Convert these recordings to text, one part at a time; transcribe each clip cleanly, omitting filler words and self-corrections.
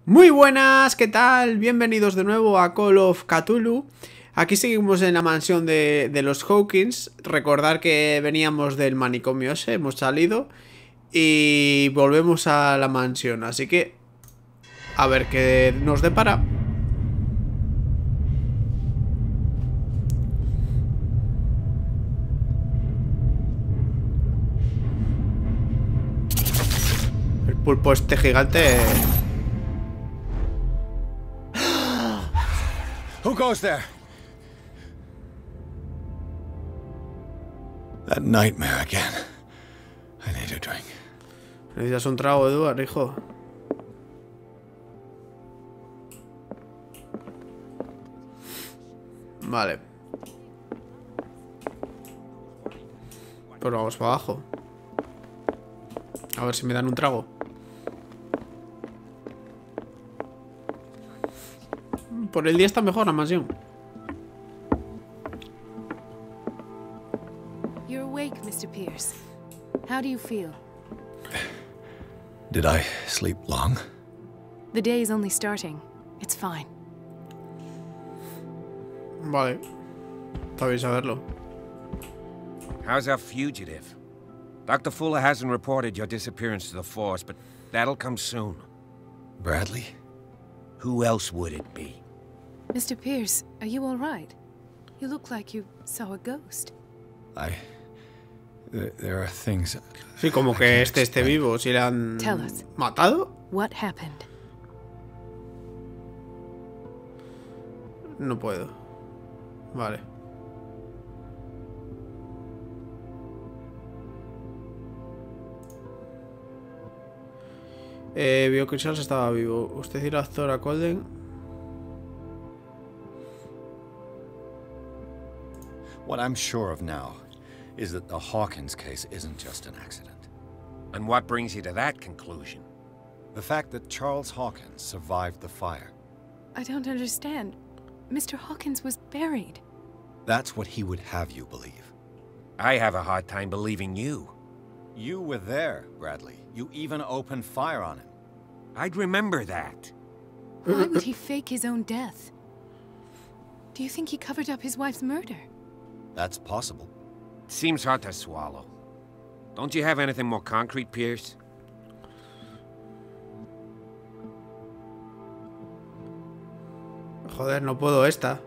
Muy buenas, ¿qué tal? Bienvenidos de nuevo a Call of Cthulhu. Aquí seguimos en la mansión de los Hawkins. Recordar que veníamos del manicomio ese, hemos salido y volvemos a la mansión. Así que a ver qué nos depara. El pulpo este gigante. Who goes there? That nightmare again. I need a drink. Necesitas un trago, Eduard, hijo. Vale. Pues vamos para abajo. A ver si me dan un trago. Por el día está mejor la mansión. You're awake, Mr. Pierce. How do you feel? Did I sleep long? The day is only starting. It's fine. Vale. Está bien saberlo. How's our fugitive? Dr. Fuller hasn't reported your disappearance to the force, but that'll come soon. Bradley? Who else would it be? Mr. Pierce, are you all right? You look like you saw a ghost. There are things... Sí, como que esté vivo. Si le han Tell us. matado. What happened? No puedo. Vale. Vio que Charles estaba vivo. Usted y la doctora Colden. What I'm sure of now is that the Hawkins case isn't just an accident. And what brings you to that conclusion? The fact that Charles Hawkins survived the fire. I don't understand. Mr. Hawkins was buried. That's what he would have you believe. I have a hard time believing you. You were there, Bradley. You even opened fire on him. I'd remember that. Why would he fake his own death? Do you think he covered up his wife's murder? That's possible. Seems hard to swallow. Don't you have anything more concrete, Pierce? Joder, no puedo esta.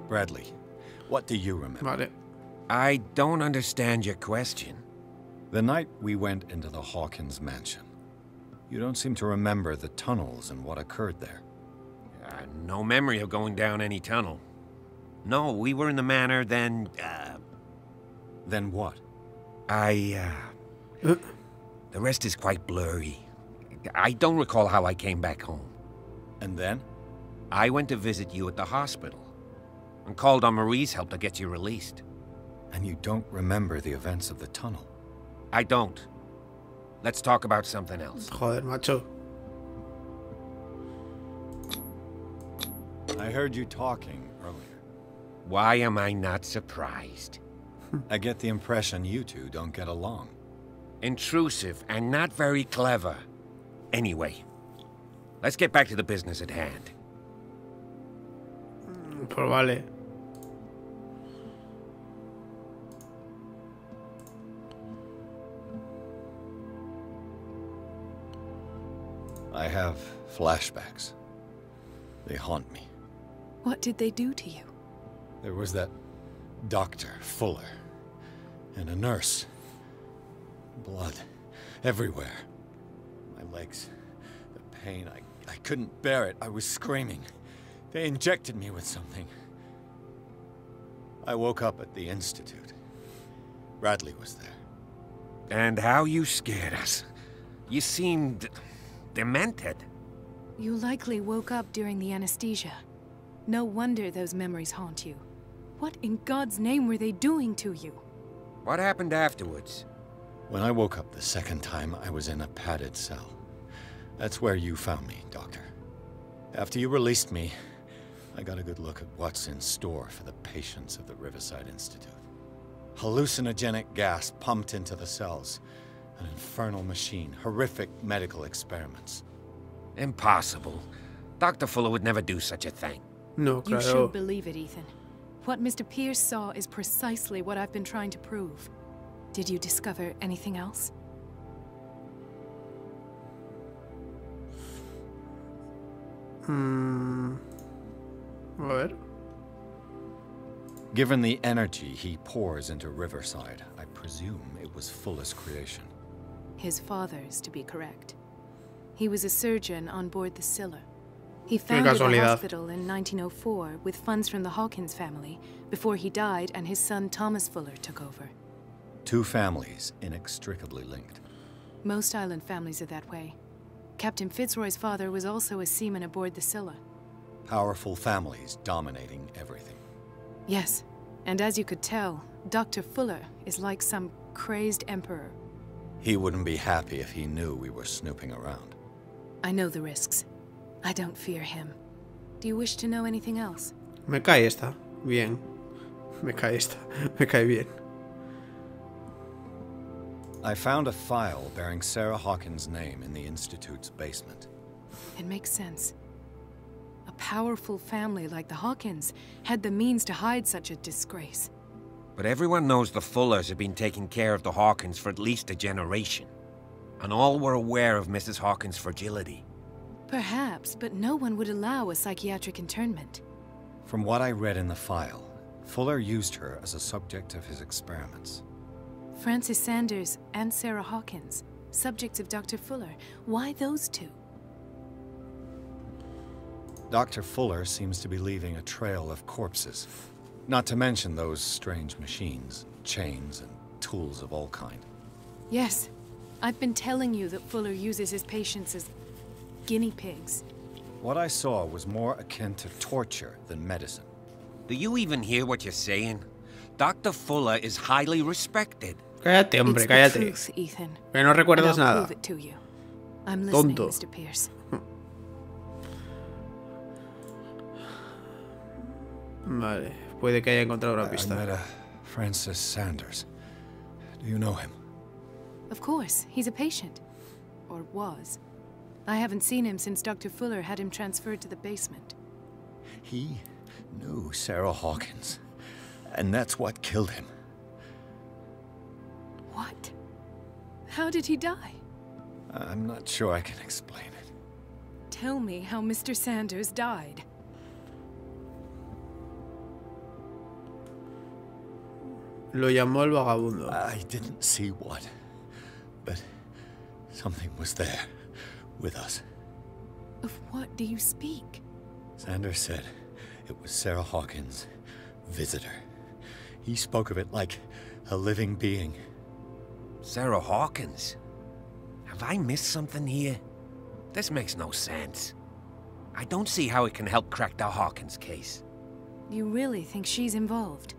Bradley, what do you remember? Vale. I don't understand your question. The night we went into the Hawkins mansion. You don't seem to remember the tunnels and what occurred there. No memory of going down any tunnel. No, we were in the manor, then, Then what? The rest is quite blurry. I don't recall how I came back home. And then? I went to visit you at the hospital, and called on Marie's help to get you released. And you don't remember the events of the tunnel? I don't. Let's talk about something else. Joder, macho. I heard you talking earlier. Why am I not surprised? I get the impression you two don't get along. Intrusive and not very clever. Anyway, let's get back to the business at hand. Pues vale. I have flashbacks. They haunt me. What did they do to you? There was that Dr. Fuller and a nurse. Blood everywhere. My legs, the pain, I couldn't bear it. I was screaming. They injected me with something. I woke up at the Institute. Bradley was there. And how you scared us. You seemed demented. You likely woke up during the anesthesia. No wonder those memories haunt you. What in God's name were they doing to you? What happened afterwards? When I woke up the second time, I was in a padded cell. That's where you found me, Doctor. After you released me, I got a good look at what's in store for the patients of the Riverside Institute. Hallucinogenic gas pumped into the cells. An infernal machine. Horrific medical experiments. Impossible. Dr. Fuller would never do such a thing. No, You claro. should believe it, Ethan. What Mr. Pierce saw is precisely what I've been trying to prove. Did you discover anything else? A ver. Given the energy he pours into Riverside, I presume it was Fuller's creation. His father's, to be correct. He was a surgeon on board the Scylla. He founded the casualidad. hospital in 1904 with funds from the Hawkins family before he died and his son Thomas Fuller took over. Two families inextricably linked. Most island families are that way. Captain Fitzroy's father was also a seaman aboard the Scylla. Powerful families dominating everything. Yes, and as you could tell, Dr. Fuller is like some crazed emperor. He wouldn't be happy if he knew we were snooping around. I know the risks. I don't fear him. Do you wish to know anything else? Me cae esta. Bien. Me cae esta. Me cae bien. I found a file bearing Sarah Hawkins' name in the Institute's basement. It makes sense. A powerful family like the Hawkins had the means to hide such a disgrace. But everyone knows the Fullers have been taking care of the Hawkins for at least a generation. And all were aware of Mrs. Hawkins' fragility. Perhaps, but no one would allow a psychiatric internment. From what I read in the file, Fuller used her as a subject of his experiments. Francis Sanders and Sarah Hawkins, subjects of Dr. Fuller. Why those two? Dr. Fuller seems to be leaving a trail of corpses. Not to mention those strange machines, chains, and tools of all kind. Yes, I've been telling you that Fuller uses his patients as guinea pigs. What I saw was more akin to torture than medicine. Do you even hear what you're saying? Dr. Fuller is highly respected. Cállate, hombre, It's the cállate. truth, Ethan. Que no And recuerdas I'll nada. prove it to you. I'm listening, Tonto. Mr. Pierce. Vale. Puede que haya encontrado una I met pista. a Francis Sanders. Do you know him? Of course, he's a patient. Or was. I haven't seen him since Dr. Fuller had him transferred to the basement. He knew Sarah Hawkins. And that's what killed him. What? How did he die? I'm not sure I can explain it. Tell me how Mr. Sanders died. Lo llamó el vagabundo. I didn't see what, but something was there with us. Of what do you speak? Sanders said it was Sarah Hawkins' visitor. He spoke of it like a living being. Sarah Hawkins? Have I missed something here? This makes no sense. I don't see how it can help crack the Hawkins case. You really think she's involved?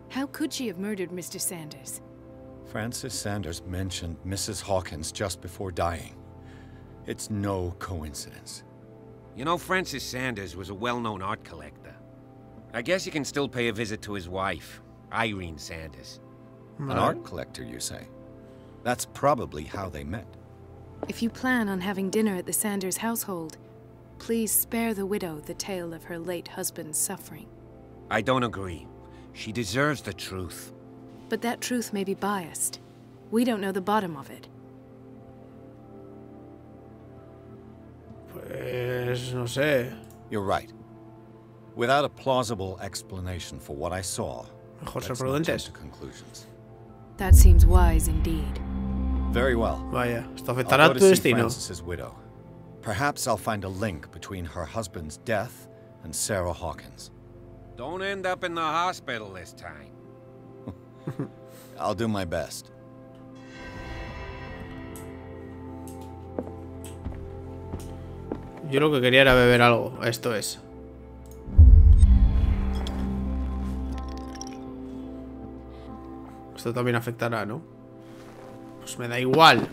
How could she have murdered Mr. Sanders? Francis Sanders mentioned Mrs. Hawkins just before dying. It's no coincidence. You know, Francis Sanders was a well-known art collector. I guess you can still pay a visit to his wife, Irene Sanders. An art collector, you say? That's probably how they met. If you plan on having dinner at the Sanders household, please spare the widow the tale of her late husband's suffering. I don't agree. She deserves the truth. But that truth may be biased. We don't know the bottom of it. Pues no sé. You're right. Without a plausible explanation for what I saw, Mejor ser let's not jump prudentes. to conclusions. That seems wise indeed. Very well. Vaya, esto I'll afectará go a to tu see destino. Francis's widow. Perhaps I'll find a link between her husband's death and Sarah Hawkins. Don't end up in the hospital this time. I'll do my best. Yo lo que quería era beber algo. Esto es. Esto también afectará, ¿no? Pues me da igual.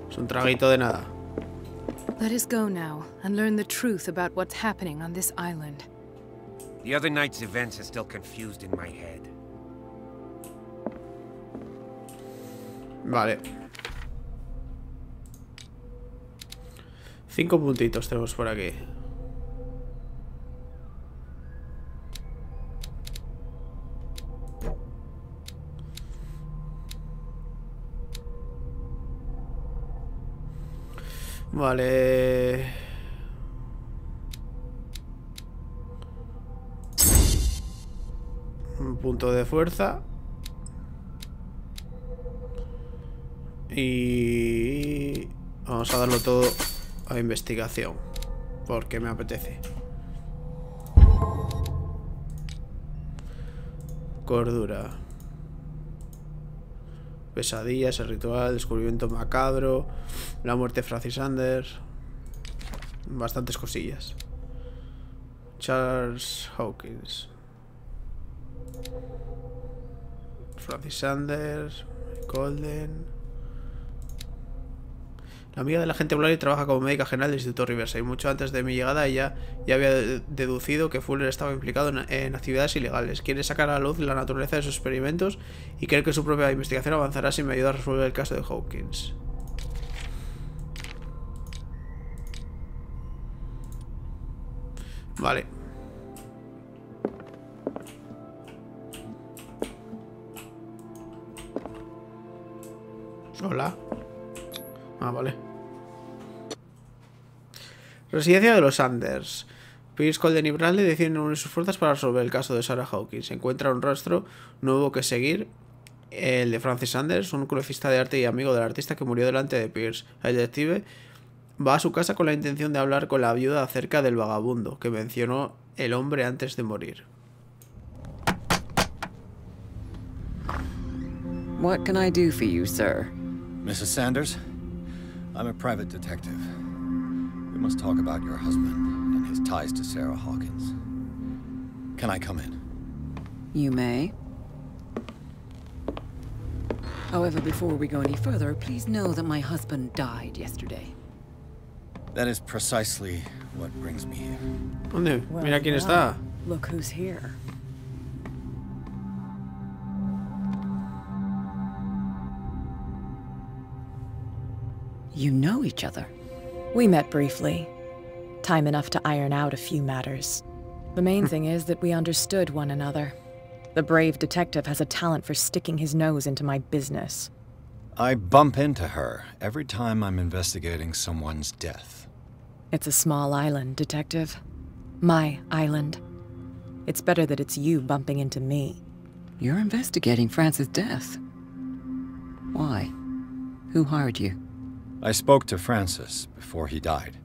Es un traguito de nada. Let us go now and learn the truth about what's happening on this island. The other night's events are still confused in my head. Vale. 5 puntitos tenemos por aquí. Vale. Un punto de fuerza. Y vamos a darlo todo a investigación, porque me apetece. Cordura. Pesadillas, el ritual, descubrimiento macabro, la muerte de Francis Sanders. Bastantes cosillas. Charles Hawkins. Francis Sanders. Golden. La amiga de la agente Blary trabaja como médica general del Instituto Riverside. Mucho antes de mi llegada ella ya había deducido que Fuller estaba implicado en actividades ilegales. Quiere sacar a la luz la naturaleza de sus experimentos y cree que su propia investigación avanzará si me ayuda a resolver el caso de Hawkins. Vale. Hola. Ah, vale. Residencia de los Sanders. Pierce, Colden y Bradley deciden unir sus fuerzas para resolver el caso de Sarah Hawkins. Se encuentra un rastro nuevo que seguir, el de Francis Sanders, un coleccionista de arte y amigo del artista que murió delante de Pierce. El detective va a su casa con la intención de hablar con la viuda acerca del vagabundo que mencionó el hombre antes de morir. What can I do for you, sir? Mrs. Sanders, I'm a private detective. We must talk about your husband and his ties to Sarah Hawkins. Can I come in? You may. However, before we go any further, please know that my husband died yesterday. That is precisely what brings me here. ¿Dónde? Mira quién está. Look who's here. You know each other. We met briefly. Time enough to iron out a few matters. The main thing is that we understood one another. The brave detective has a talent for sticking his nose into my business. I bump into her every time I'm investigating someone's death. It's a small island, Detective. My island. It's better that it's you bumping into me. You're investigating Francis' death. Why? Who hired you? I spoke to Francis before he died.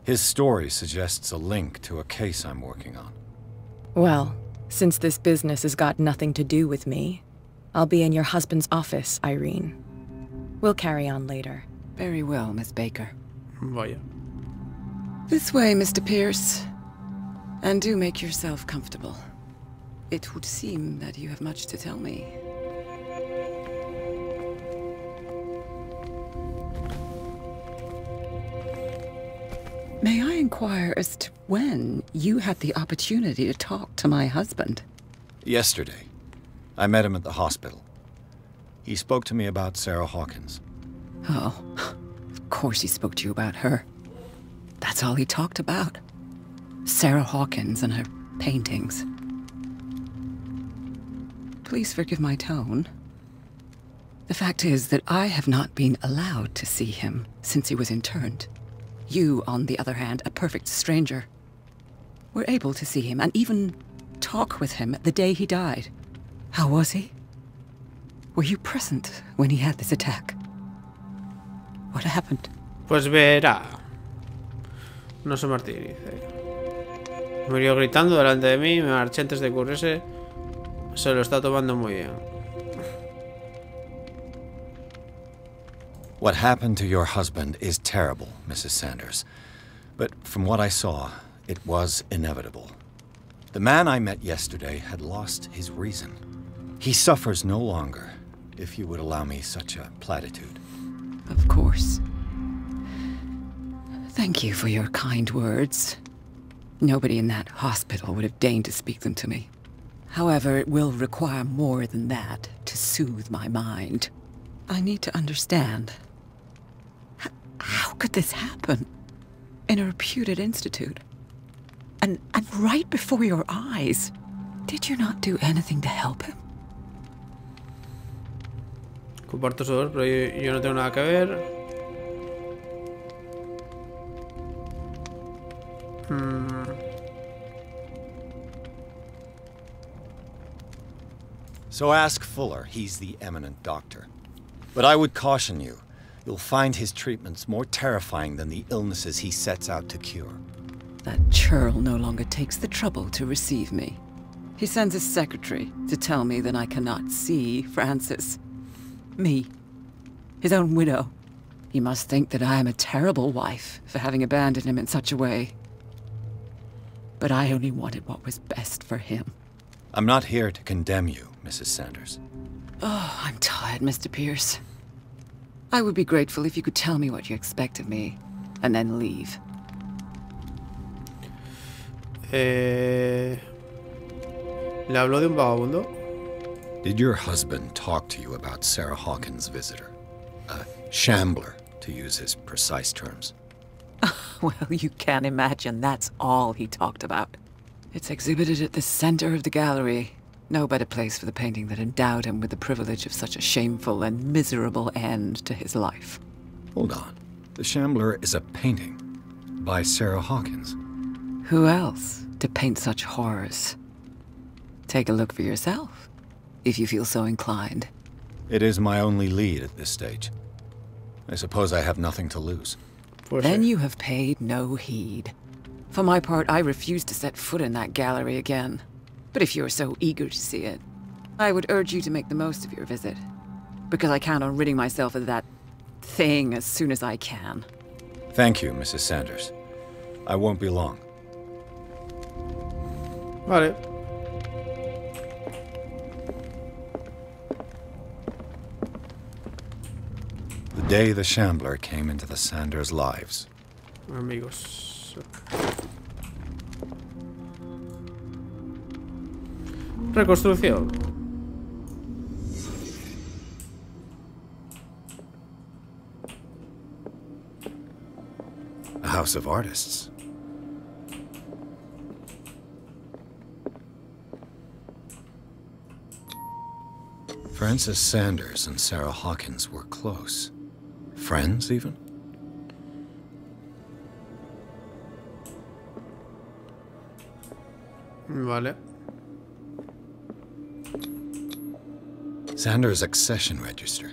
His story suggests a link to a case I'm working on. Well, since this business has got nothing to do with me, I'll be in your husband's office, Irene. We'll carry on later. Very well, Miss Baker. Vaya. This way, Mr. Pierce. And do make yourself comfortable. It would seem that you have much to tell me. May I inquire as to when you had the opportunity to talk to my husband? Yesterday. I met him at the hospital. He spoke to me about Sarah Hawkins. Oh, of course he spoke to you about her. That's all he talked about. Sarah Hawkins and her paintings. Please forgive my tone. The fact is that I have not been allowed to see him since he was interned. You, on the other hand, a perfect stranger, were able to see him and even talk with him the day he died. How was he? Were you present when he had this attack? What happened? Pues verá. No se martirice. Murió gritando delante de mí, me marché antes de ocurrirse. Se lo está tomando muy bien. What happened to your husband is terrible, Mrs. Sanders. But from what I saw, it was inevitable. The man I met yesterday had lost his reason. He suffers no longer, if you would allow me such a platitude. Of course. Thank you for your kind words. Nobody in that hospital would have deigned to speak them to me. However, it will require more than that to soothe my mind. I need to understand. How could this happen? In a reputed institute? And right before your eyes? Did you not do anything to help him? Comparto su dolor, pero yo no tengo nada que ver. So ask Fuller. He's the eminent doctor. But I would caution you. You'll find his treatments more terrifying than the illnesses he sets out to cure. That churl no longer takes the trouble to receive me. He sends his secretary to tell me that I cannot see Francis. Me. His own widow. He must think that I am a terrible wife for having abandoned him in such a way. But I only wanted what was best for him. I'm not here to condemn you, Mrs. Sanders. Oh, I'm tired, Mr. Pierce. I would be grateful if you could tell me what you expect of me, and then leave. ¿Le habló de un vagabundo? Did your husband talk to you about Sarah Hawkins' visitor? A shambler, to use his precise terms. Well, you can imagine that's all he talked about. It's exhibited at the center of the gallery. No better place for the painting that endowed him with the privilege of such a shameful and miserable end to his life. Hold on. The Shambler is a painting by Sarah Hawkins. Who else to paint such horrors? Take a look for yourself, if you feel so inclined. It is my only lead at this stage. I suppose I have nothing to lose. Then you have paid no heed. For my part, I refuse to set foot in that gallery again. But if you're so eager to see it, I would urge you to make the most of your visit. Because I count on ridding myself of that thing as soon as I can. Thank you, Mrs. Sanders. I won't be long. Vale. The day the Shambler came into the Sanders' lives. Amigos. Reconstrucción. A house of artists. Francis Sanders and Sarah Hawkins were close. Friends, even? Vale. Sanders' accession register.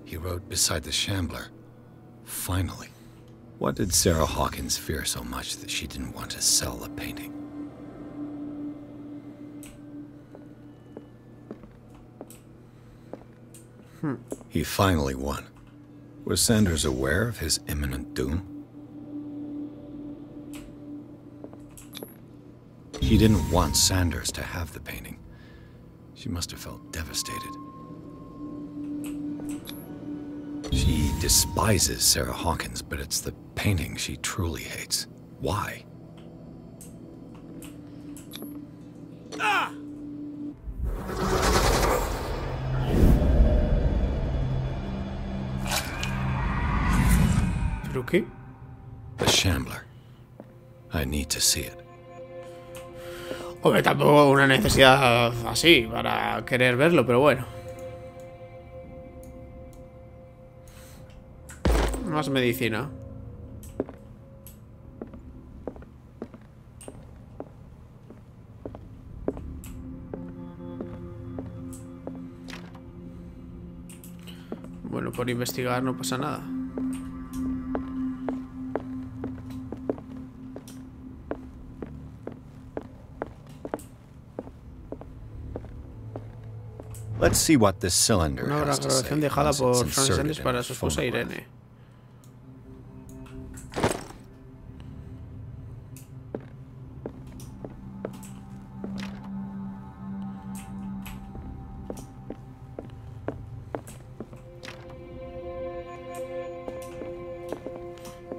He wrote beside the Shambler, "Finally." What did Sarah Hawkins fear so much that she didn't want to sell the painting? He finally won. Was Sanders aware of his imminent doom? She didn't want Sanders to have the painting. She must have felt devastated. She despises Sarah Hawkins, but it's the painting she truly hates. Why? ¿Pero qué? The Shambler. I need to see it. Hombre, tampoco una necesidad así para querer verlo, pero bueno. Más medicina. Bueno, por investigar no pasa nada. Let's see what this cylinder Una has to say grabación dejada once por it's Francis inserted Sanders in para the su esposa phonograph. Irene.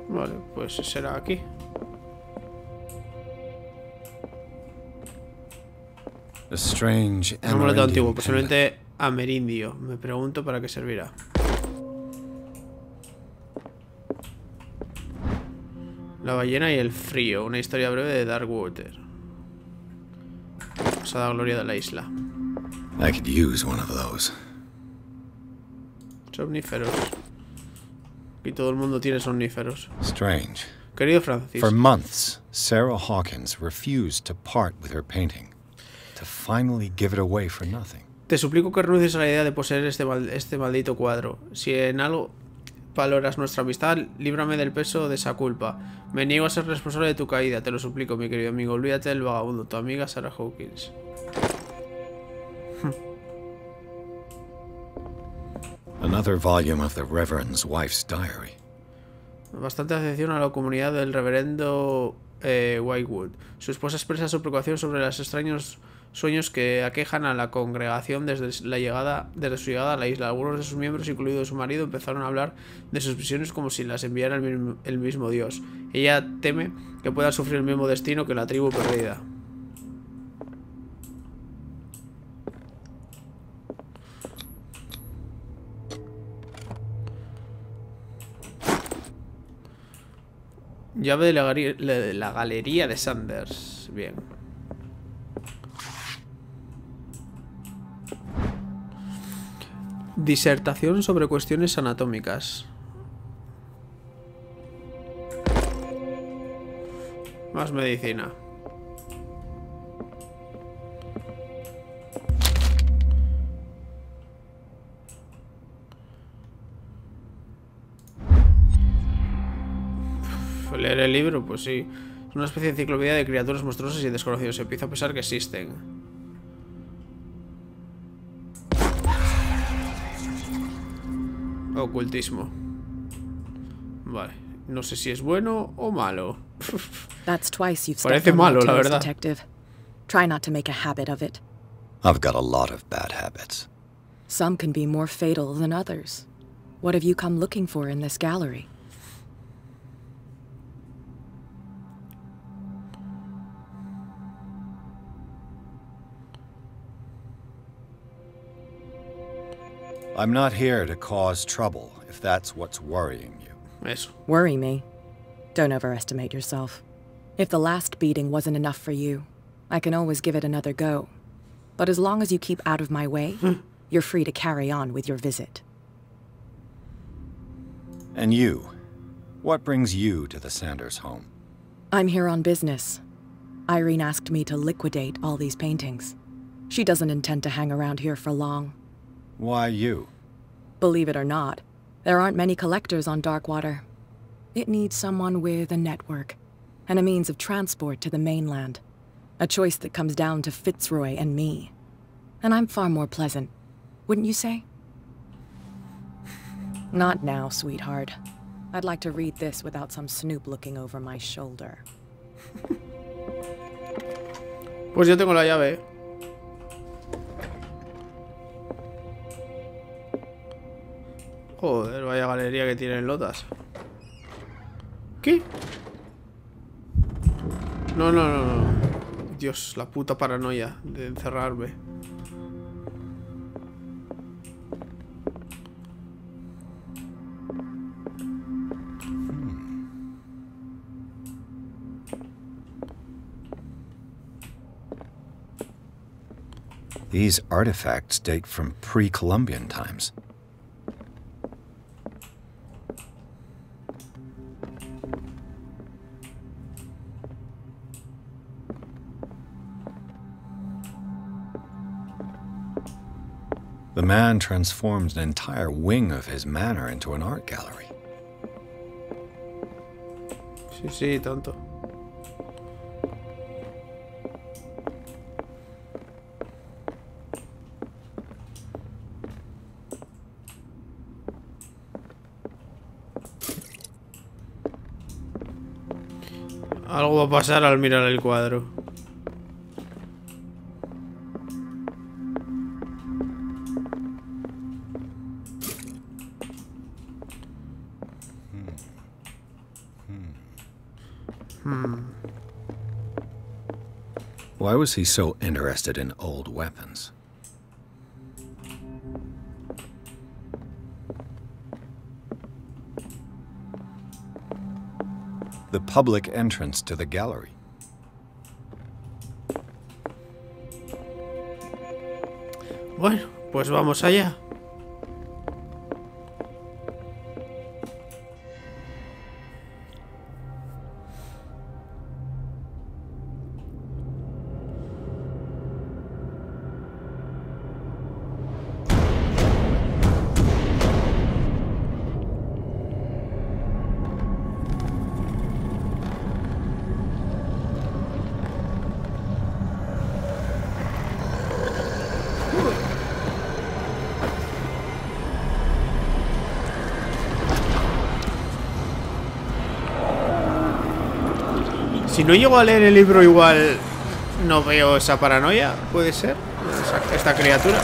Vale, pues será aquí. strange Es un amuleto antiguo, Amerindian posiblemente amerindio. Me pregunto para qué servirá. La ballena y el frío. Una historia breve de Darkwater. Pasada gloria de la isla. pendant. I could use one of those. Somníferos. Y todo el mundo tiene somníferos. Strange. Querido Francis. For months, Sarah Hawkins refused to part with her painting, to finally give it away for nothing. Te suplico que renuncies a la idea de poseer este maldito cuadro. Si en algo valoras nuestra amistad, líbrame del peso de esa culpa. Me niego a ser responsable de tu caída, te lo suplico, mi querido amigo. Olvídate del vagabundo, tu amiga Sarah Hawkins. Another volume of the Reverend's wife's diary. Bastante atención a la comunidad del reverendo Whitewood. Su esposa expresa su preocupación sobre los extraños sueños que aquejan a la congregación desde su llegada a la isla. Algunos de sus miembros, incluido su marido, empezaron a hablar de sus visiones como si las enviara el mismo Dios. Ella teme que puedan sufrir el mismo destino que la tribu perdida. Llave de la galería de Sanders. Bien. Disertación sobre cuestiones anatómicas. Más medicina. Leer el libro, pues sí. Es una especie de enciclopedia de criaturas monstruosas y desconocidas. Se empieza a pensar que existen. Ocultismo. Vale. No sé si es bueno o malo. Parece malo, la verdad. Try not to make a habit of it. I've got a lot of bad habits. Some can be more fatal than others. What have you come looking for in this gallery? I'm not here to cause trouble, if that's what's worrying you. Eso. Worry me? Don't overestimate yourself. If the last beating wasn't enough for you, I can always give it another go. But as long as you keep out of my way, you're free to carry on with your visit. And you? What brings you to the Sanders home? I'm here on business. Irene asked me to liquidate all these paintings. She doesn't intend to hang around here for long. Why you? Believe it or not, there aren't many collectors on Darkwater. It needs someone with a network, and a means of transport to the mainland. A choice that comes down to Fitzroy and me. And I'm far more pleasant, wouldn't you say? Not now, sweetheart. I'd like to read this without some snoop looking over my shoulder. Pues yo tengo la llave. Joder, vaya galería que tienen lotas. ¿Qué? No. Dios, la puta paranoia de encerrarme. These artifacts date from pre-Columbian times. The man transformed an entire wing of his manor into an art gallery. Sí, tanto. Algo va a pasar al mirar el cuadro. Why was he so interested in old weapons? The public entrance to the gallery. Bueno, pues vamos allá. Si no llego a leer el libro, igual no veo esa paranoia. ¿Puede ser? Esta criatura.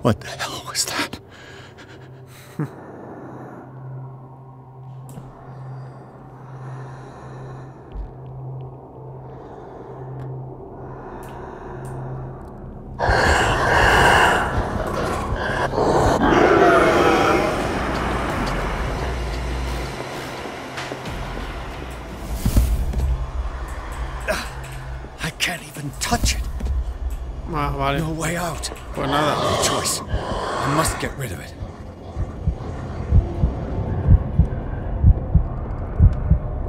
What the hell was that? I can't even touch it. Ah, vale. No way out. Pues nada. No choice. I must get rid of it.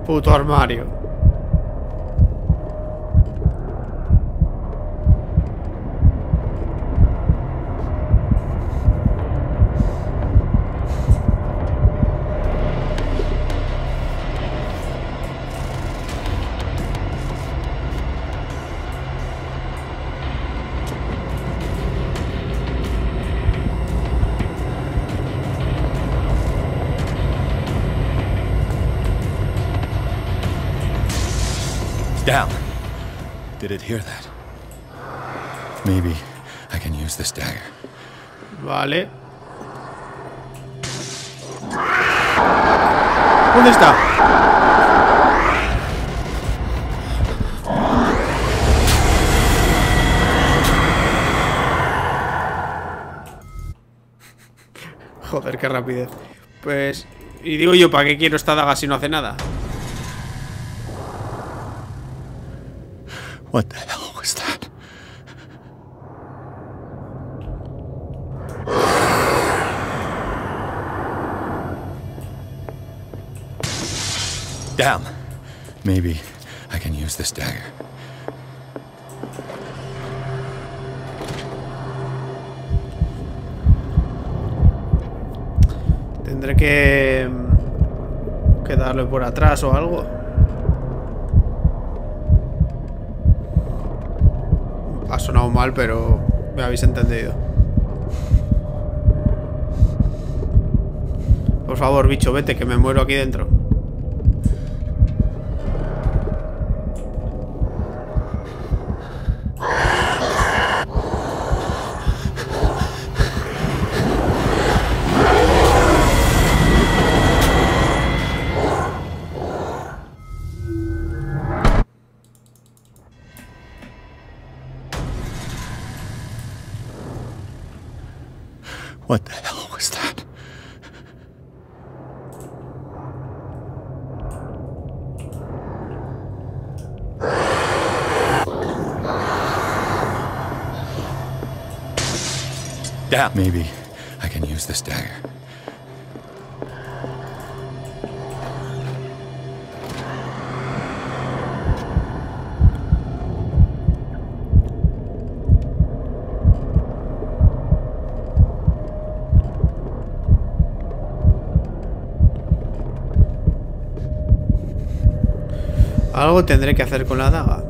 Puto armario. Down. Did it hear that? Maybe I can use this dagger. Vale. ¿Dónde está? Joder, qué rapidez. Pues... Y digo yo, ¿para qué quiero esta daga si no hace nada? What the hell was that? Damn. Maybe I can use this dagger. Tendré que darle por atrás o algo. Ha sonado mal, pero me habéis entendido. Por favor, bicho, vete, que me muero aquí dentro. What the hell was that? Damn. Maybe I can use this dagger. Algo tendré que hacer con la daga.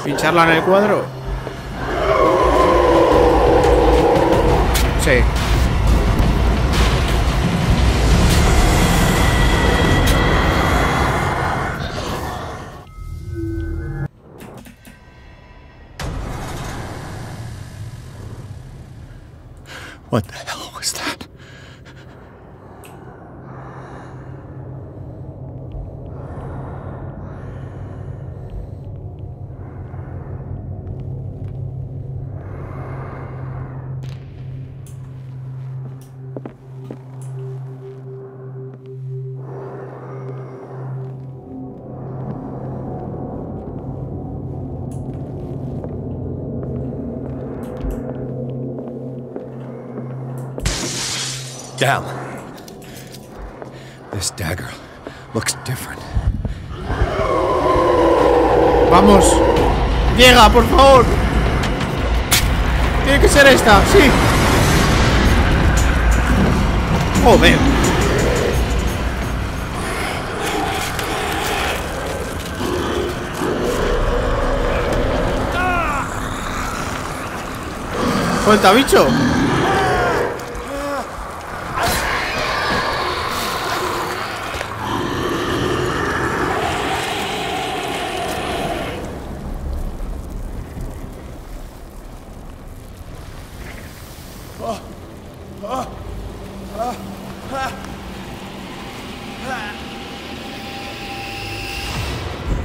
¿Pincharla en el cuadro? Sí. What the hell was that? Damn. This dagger looks different. ¡Vamos! ¡Llega, por favor! Tiene que ser esta, sí. Joder. ¡Suelta, bicho!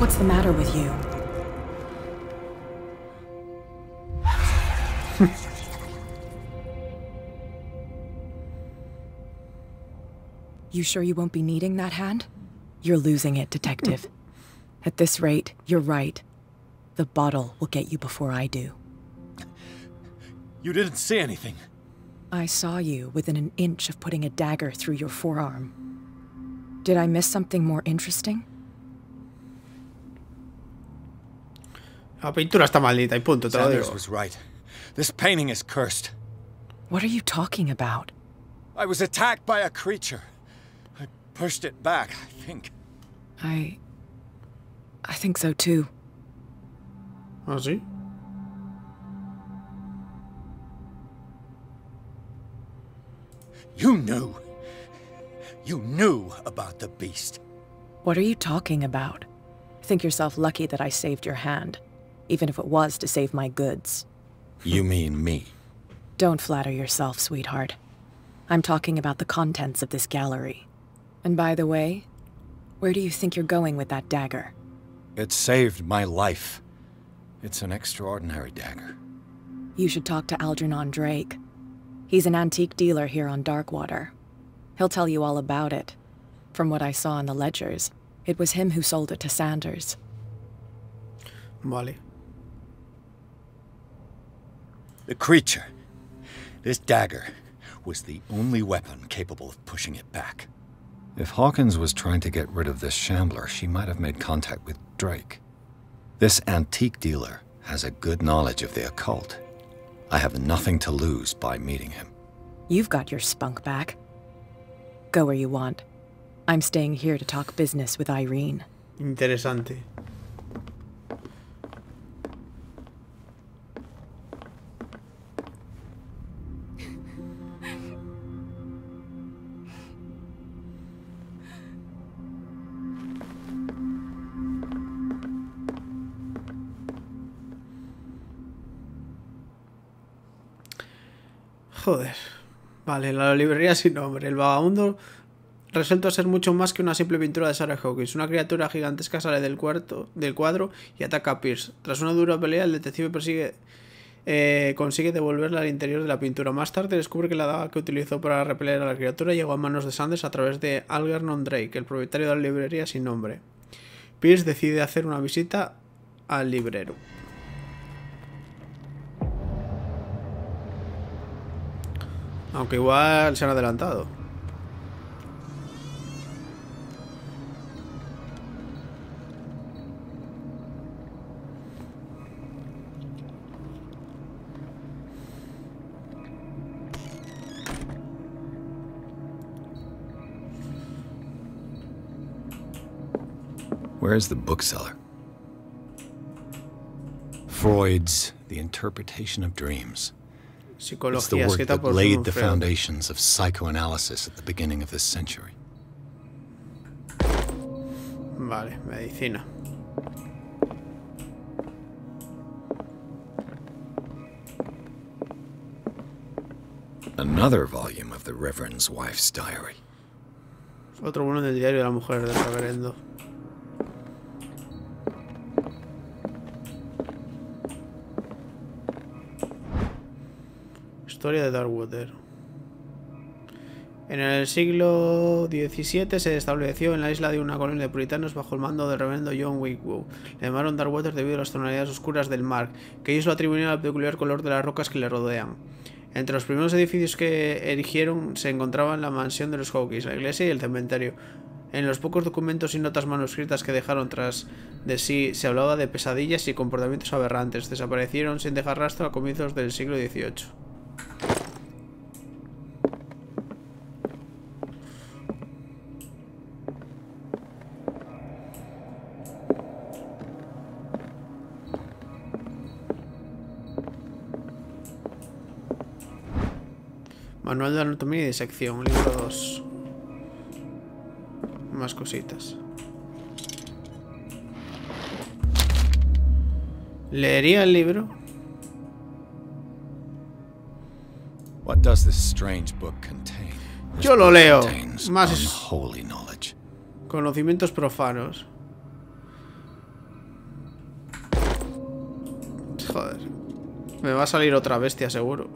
What's the matter with you? You sure you won't be needing that hand? You're losing it, Detective. At this rate, you're right. The bottle will get you before I do. You didn't see anything. I saw you within an inch of putting a dagger through your forearm. Did I miss something more interesting? La pintura está maldita y punto, te lo Sanders digo. was right. This painting is cursed. What are you talking about? I was attacked by a creature. I pushed it back, I think. I think so too. ¿Ah, sí? You knew. You knew about the beast. What are you talking about? Think yourself lucky that I saved your hand, even if it was to save my goods. You mean me? Don't flatter yourself, sweetheart. I'm talking about the contents of this gallery. And by the way, where do you think you're going with that dagger? It saved my life. It's an extraordinary dagger. You should talk to Algernon Drake. He's an antique dealer here on Darkwater. He'll tell you all about it. From what I saw in the ledgers, it was him who sold it to Sanders. Vale. The creature. This dagger was the only weapon capable of pushing it back. If Hawkins was trying to get rid of this shambler, she might have made contact with Drake. This antique dealer has a good knowledge of the occult. I have nothing to lose by meeting him. You've got your spunk back. Go where you want. I'm staying here to talk business with Irene. Interesante. Joder. Vale, la librería sin nombre. El vagabundo resuelto a ser mucho más que una simple pintura de Sarah Hawkins. Una criatura gigantesca sale del cuadro y ataca a Pierce. Tras una dura pelea, el detective consigue devolverla al interior de la pintura. Más tarde descubre que la daga que utilizó para repeler a la criatura llegó a manos de Sanders a través de Algernon Drake, el propietario de la librería sin nombre. Pierce decide hacer una visita al librero. Aunque igual se han adelantado. Where is the bookseller? Freud's The Interpretation of Dreams. It's the Psicología work escrita that por laid Sigmund the Freud. foundations of psychoanalysis at the beginning of this century. Vale, medicina. Another volume of the Reverend's wife's diary. Otro bueno del diario de la mujer del reverendo. Historia de Darkwater. En el siglo XVII se estableció en la isla de una colonia de puritanos bajo el mando del reverendo John Wycliffe. Le llamaron Darkwater debido a las tonalidades oscuras del mar, que ellos lo atribuían al peculiar color de las rocas que le rodean. Entre los primeros edificios que erigieron se encontraban la mansión de los Hawkins, la iglesia y el cementerio. En los pocos documentos y notas manuscritas que dejaron tras de sí se hablaba de pesadillas y comportamientos aberrantes. Desaparecieron sin dejar rastro a comienzos del siglo XVIII. Manual de anatomía y disección, libro 2. Más cositas. ¿Leería el libro? What does this strange book contain? Yo lo leo. Contains Más unholy knowledge. conocimientos profanos. Joder. Me va a salir otra bestia, seguro.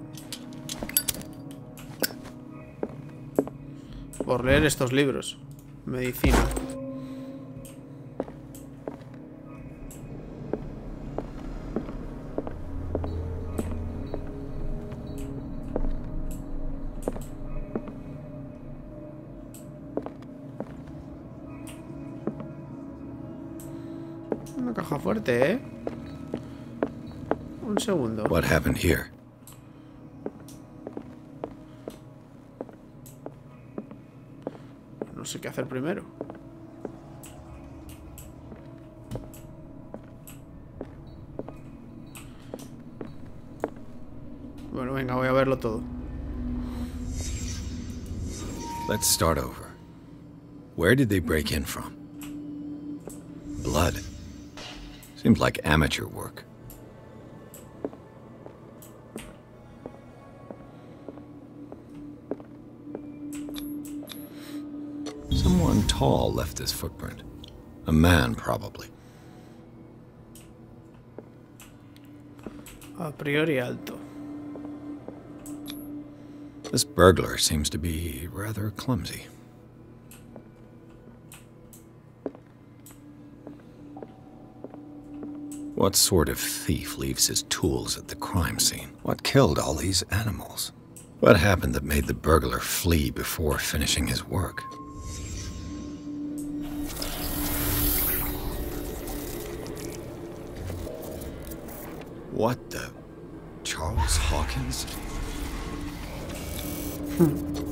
Por leer estos libros. Medicina. Una caja fuerte, ¿eh? Un segundo. What happened here? No sé qué hacer primero. Bueno, venga, voy a verlo todo. Let's start over. Where did they break in from? Blood. Seems like amateur work. Someone tall left this footprint. A man, probably. A priori alto. This burglar seems to be rather clumsy. What sort of thief leaves his tools at the crime scene? What killed all these animals? What happened that made the burglar flee before finishing his work? What the... Charles Hawkins?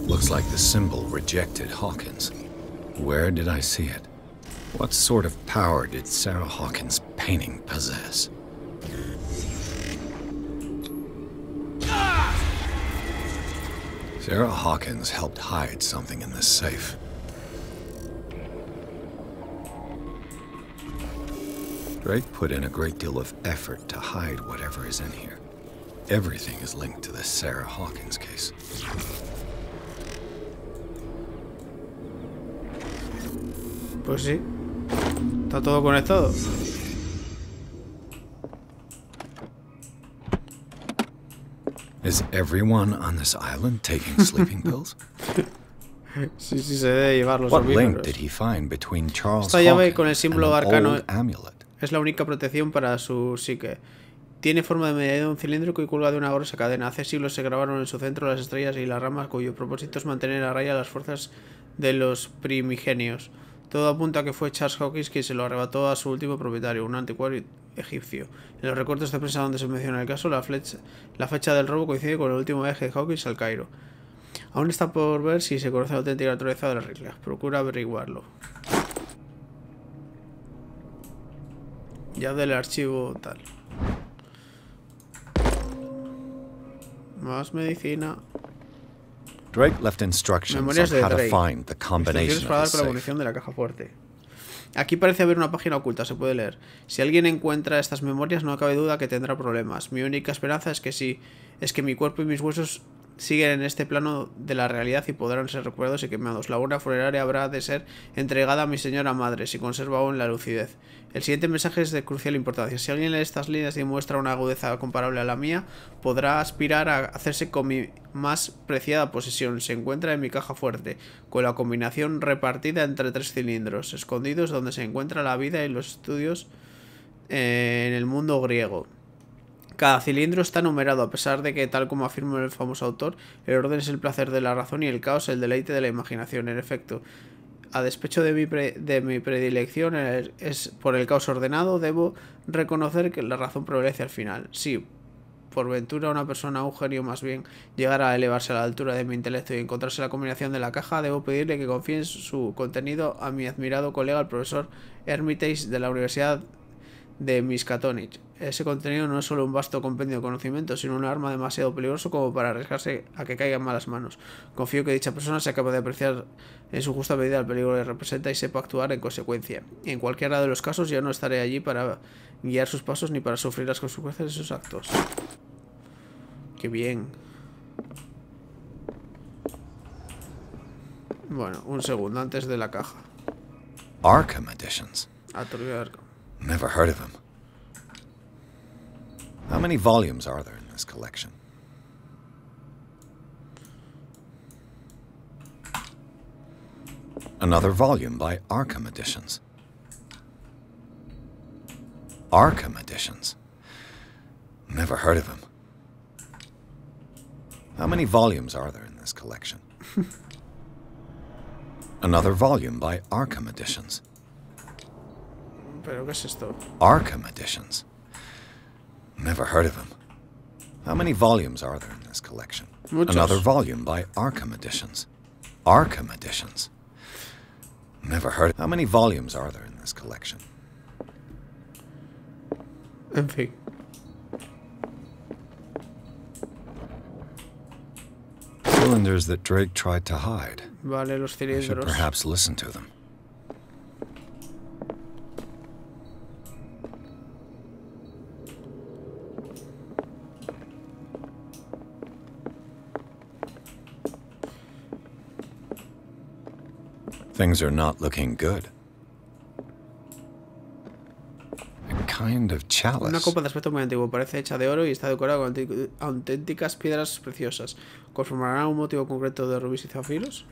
Looks like the symbol rejected Hawkins. Where did I see it? What sort of power did Sarah Hawkins' painting possess? Sarah Hawkins helped hide something in this safe. Drake put in a great deal of effort to hide whatever is in here. Everything is linked to the Sarah Hawkins case. Pues sí. Está todo conectado. Is everyone on this island taking sleeping pills? Sí, sí, se debe llevar los What link omnívoros. did he find between Charles Esta llave Hawkins con el and símbolo an arcano old amulet? es la única protección para su psique. Tiene forma de medallón cilíndrico y cuelga de una gruesa cadena. Hace siglos se grabaron en su centro las estrellas y las ramas cuyo propósito es mantener a raya las fuerzas de los primigenios. Todo apunta a que fue Charles Hawkins quien se lo arrebató a su último propietario, un anticuario egipcio. En los recortes de prensa donde se menciona el caso, la fecha del robo coincide con el último viaje de Hawkins al Cairo. Aún está por ver si se conoce la auténtica naturaleza de las reglas. Procura averiguarlo. Ya del archivo tal. Más medicina. Drake left instructions Memorias on de how to Drake. find the Instrucciones combination para of dar his con la safe. munición de la caja fuerte. Aquí parece haber una página oculta, se puede leer. Si alguien encuentra estas memorias, no cabe duda que tendrá problemas. Mi única esperanza es que mi cuerpo y mis huesos siguen en este plano de la realidad y podrán ser recuerdos y quemados. La urna funeraria habrá de ser entregada a mi señora madre, si conserva aún la lucidez. El siguiente mensaje es de crucial importancia. Si alguien lee estas líneas y muestra una agudeza comparable a la mía, podrá aspirar a hacerse con mi más preciada posesión. Se encuentra en mi caja fuerte, con la combinación repartida entre 3 cilindros, escondidos donde se encuentra la vida y los estudios en el mundo griego. Cada cilindro está numerado, a pesar de que, tal como afirma el famoso autor, el orden es el placer de la razón y el caos el deleite de la imaginación. En efecto, a despecho de mi predilección es por el caos ordenado, debo reconocer que la razón prevalece al final. Sí, por ventura una persona, un genio más bien, llegara a elevarse a la altura de mi intelecto y encontrarse la combinación de la caja, debo pedirle que confíe en su contenido a mi admirado colega, el profesor Hermitage de la Universidad de Miskatonic. Ese contenido no es solo un vasto compendio de conocimiento, sino un arma demasiado peligroso como para arriesgarse a que caiga en malas manos. Confío que dicha persona sea capaz de apreciar en su justa medida el peligro que representa y sepa actuar en consecuencia. En cualquiera de los casos ya no estaré allí para guiar sus pasos ni para sufrir las consecuencias de sus actos. Qué bien. Bueno, un segundo antes de la caja. Arkham editions. Arkham. Never heard of him. How many volumes are there in this collection? Another volume by Arkham Editions. Arkham Editions. Never heard of him. How many volumes are there in this collection? Another volume by Arkham Editions. ¿Pero qué es esto? Arkham Editions. Never heard of him. How many volumes are there in this collection? Muchos. Another volume by Arkham Editions. Arkham Editions. Never heard. How many volumes are there in this collection? En fin. Cylinders that Drake tried to hide. Vale, los I should cilindros. perhaps listen to them. Things are not looking good. A kind of Una chalice. copa de aspecto muy antiguo, parece hecha de oro y está decorada con auténticas piedras preciosas. ¿Conformará un motivo concreto de rubíes y zafiros?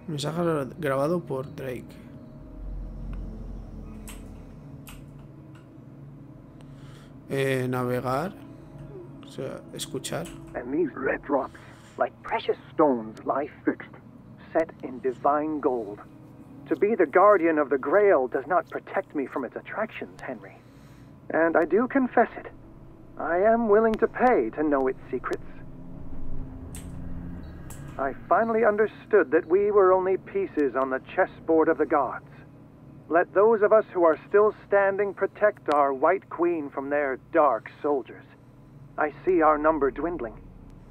Mensaje grabado por Drake. Navegar. O sea, escuchar. And these red drops, like precious stones, lie fixed, set in divine gold. To be the guardian of the Grail does not protect me from its attractions, Henry. And I do confess it. I am willing to pay to know its secrets. I finally understood that we were only pieces on the chessboard of the gods. Let those of us who are still standing protect our White Queen from their dark soldiers. I see our number dwindling,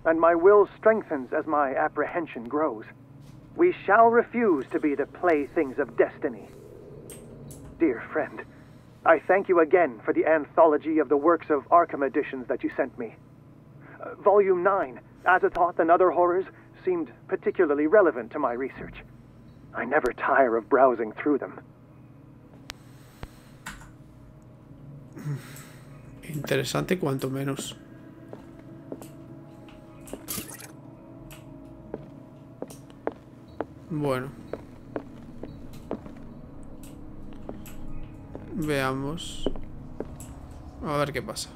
and my will strengthens as my apprehension grows. We shall refuse to be the playthings of destiny. Dear friend, I thank you again for the anthology of the works of Arkham editions that you sent me. Volume 9, Azathoth and Other Horrors, seemed particularly relevant to my research. I never tire of browsing through them. Interesante cuanto menos. Bueno. Veamos. A ver qué pasa.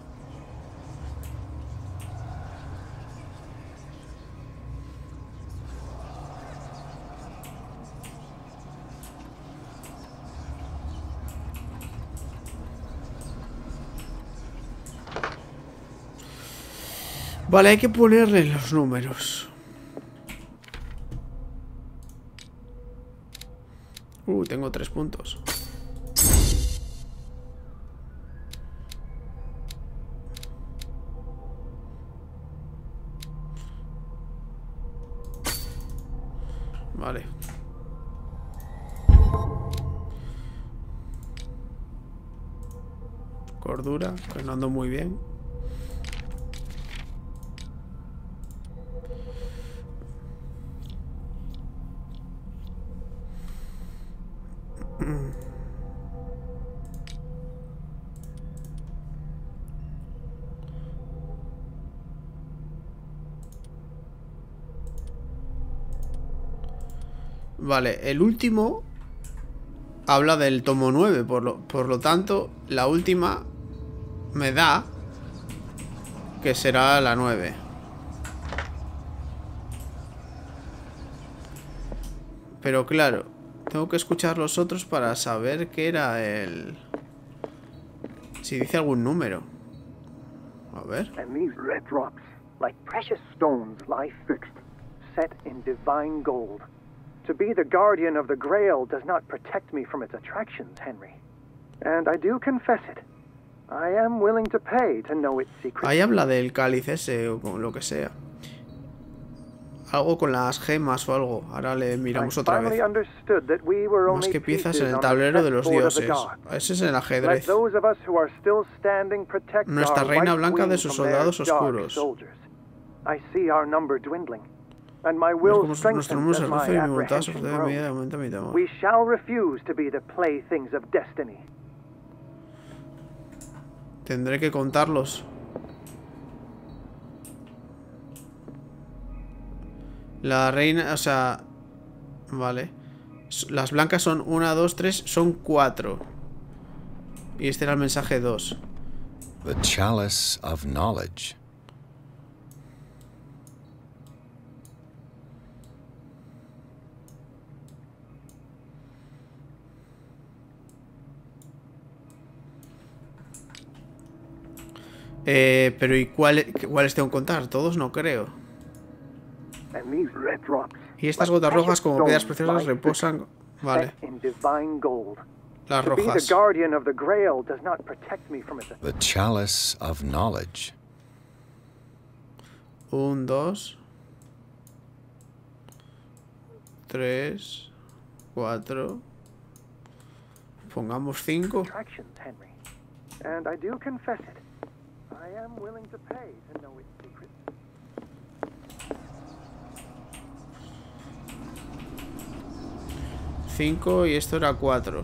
Vale, hay que ponerle los números. Tengo 3 puntos. Vale. Cordura, que no ando muy bien. Vale, el último habla del tomo 9, por lo tanto, la última me da que será la 9. Pero claro, tengo que escuchar los otros para saber qué era el... Si dice algún número. A ver. And these red drops, like precious stones, lie fixed, set in divine gold. To be the guardian of the Grail does not protect me from its attractions, Henry. And I do confess it. I am willing to pay to know its secrets. Ahí habla del cáliz ese o con lo que sea. Algo con las gemas o algo. Ahora le miramos otra vez. Más que piezas en el tablero de los dioses. Ese es el ajedrez. Nuestra reina blanca de sus soldados oscuros. Vemos como nuestro mundo se reduce y mi voluntad se de medida de aumenta mi temor. Tendré que contarlos. La reina, o sea... Vale. Las blancas son 1, 2, 3, son 4. Y este era el mensaje 2. The chalice of knowledge. Pero ¿y cuáles tengo que contar? Todos no creo. Y estas gotas rojas como piedras preciosas reposan... Vale. Las rojas. The chalice of knowledge. 1, 2, 3, 4. Pongamos 5. Cinco y esto era 4.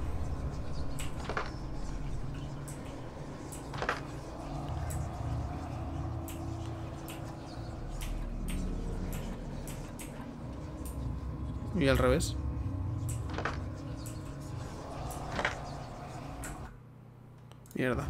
Y al revés. Mierda.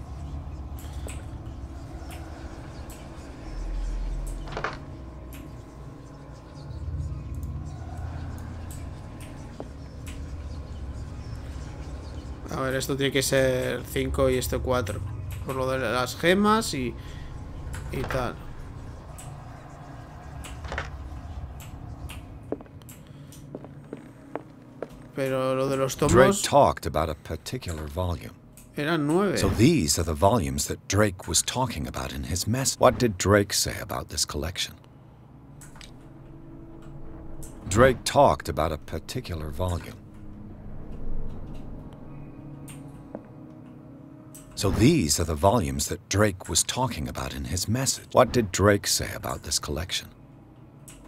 A ver, esto tiene que ser 5 y esto 4. Por lo de las gemas y tal. Pero lo de los tomos... Drake talked about a particular volume. Eran 9. So these are the volumes that Drake was talking about in his mess. What did Drake say about this collection? Drake talked about a particular volume. So these are the volumes that Drake was talking about in his message. What did Drake say about this collection?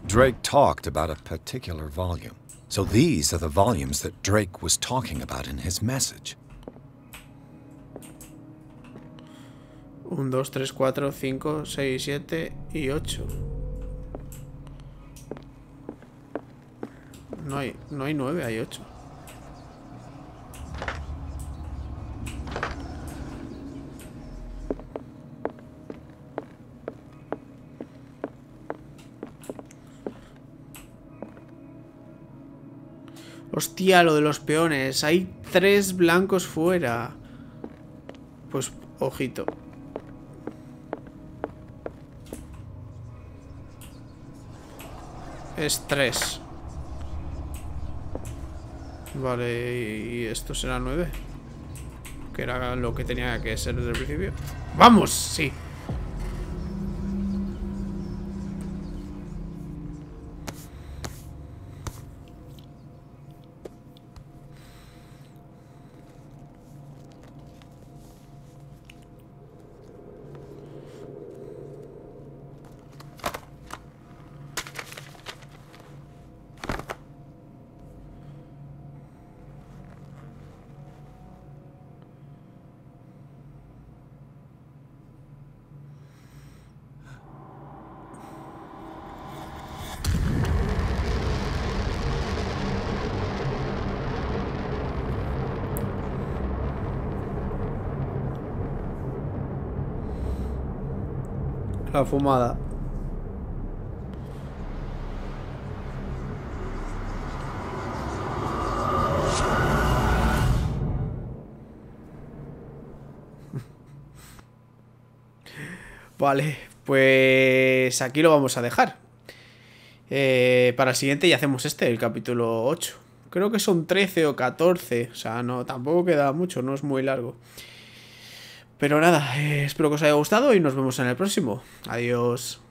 Drake talked about a particular volume. So these are the volumes that Drake was talking about in his message. 1, 2, 3, 4, 5, 6, 7 y 8. No hay 9, hay 8. Hostia, lo de los peones. Hay 3 blancos fuera. Pues, ojito. es 3. Vale, y esto será 9. Que era lo que tenía que ser desde el principio. ¡Vamos! Sí. La fumada. Vale, pues aquí lo vamos a dejar. Para el siguiente ya hacemos el capítulo 8. Creo que son 13 o 14. O sea, no, tampoco queda mucho, no es muy largo. Pero nada, espero que os haya gustado y nos vemos en el próximo. Adiós.